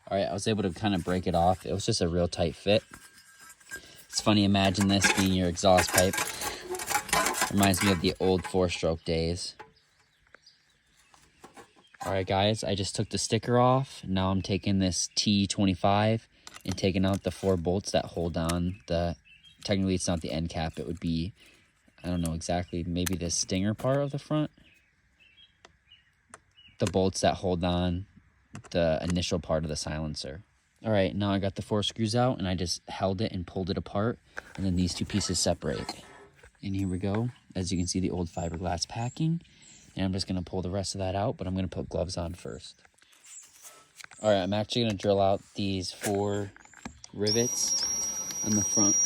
All right, I was able to kind of break it off. It was just a real tight fit. It's funny, imagine this being your exhaust pipe. Reminds me of the old 4-stroke days. All right, guys, I just took the sticker off. Now I'm taking this T25 and taking out the 4 bolts that hold on the, technically it's not the end cap, it would be, I don't know exactly, maybe the stinger part of the front. The bolts that hold on the initial part of the silencer. All right, now I got the 4 screws out and I just held it and pulled it apart, and then these 2 pieces separate. And here we go. As you can see, the old fiberglass packing. And I'm just gonna pull the rest of that out, but I'm gonna put gloves on first. All right, I'm actually gonna drill out these 4 rivets on the front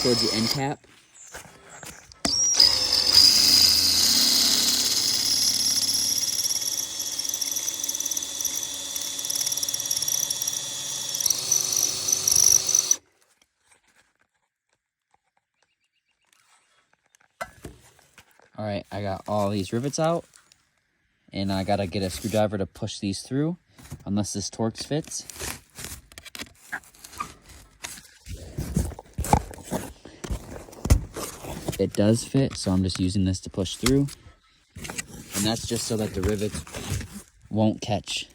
towards the end cap. All right, I got all these rivets out, and I gotta get a screwdriver to push these through, unless this Torx fits. It does fit, so I'm just using this to push through. And that's just so that the rivets won't catch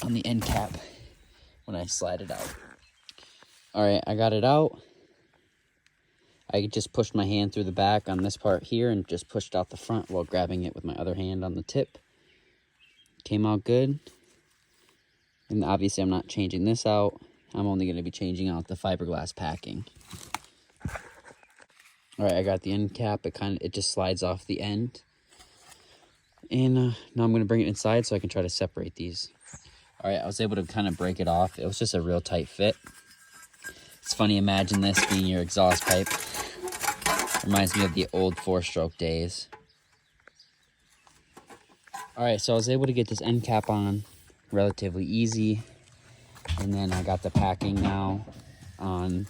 on the end cap when I slide it out. All right, I got it out. I just pushed my hand through the back on this part here and just pushed out the front while grabbing it with my other hand on the tip. Came out good. And obviously I'm not changing this out. I'm only going to be changing out the fiberglass packing. All right, I got the end cap. It just slides off the end. And now I'm going to bring it inside so I can try to separate these. All right, I was able to kind of break it off. It was just a real tight fit. It's funny, imagine this being your exhaust pipe. Reminds me of the old 4-stroke days. All right, so I was able to get this end cap on relatively easy. And then I got the packing now on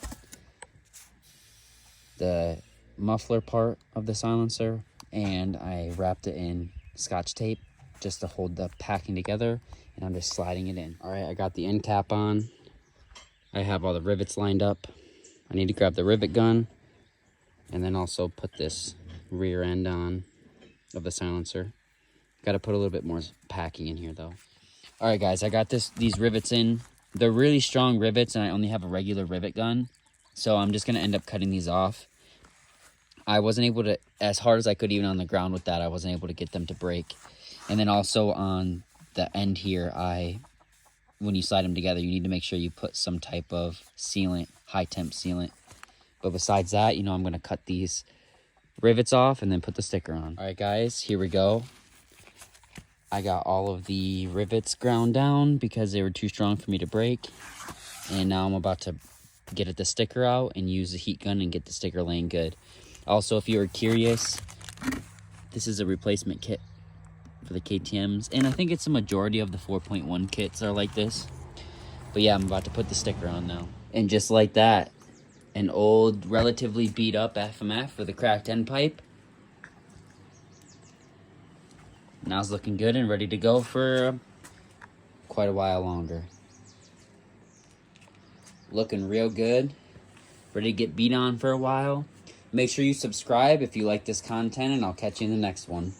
the muffler part of the silencer. And I wrapped it in Scotch tape just to hold the packing together. And I'm just sliding it in. All right, I got the end cap on. I have all the rivets lined up. I need to grab the rivet gun and then also put this rear end on of the silencer. Got to put a little bit more packing in here though. All right, guys, I got these rivets in. They're really strong rivets and I only have a regular rivet gun. So I'm just gonna end up cutting these off. I wasn't able to, as hard as I could even on the ground with that, I wasn't able to get them to break. And then also on the end here, when you slide them together, you need to make sure you put some type of sealant, high temp sealant. But besides that, you know, I'm gonna cut these rivets off and then put the sticker on. All right, guys, here we go. I got all of the rivets ground down because they were too strong for me to break. And now I'm about to get the sticker out and use the heat gun and get the sticker laying good. Also, if you were curious, this is a replacement kit for the KTMs, and I think it's a majority of the 4.1 kits are like this. But yeah, I'm about to put the sticker on now. And just like that, an old, relatively beat up FMF with a cracked end pipe. Now it's looking good and ready to go for quite a while longer. Looking real good. Ready to get beat on for a while. Make sure you subscribe if you like this content, and I'll catch you in the next one.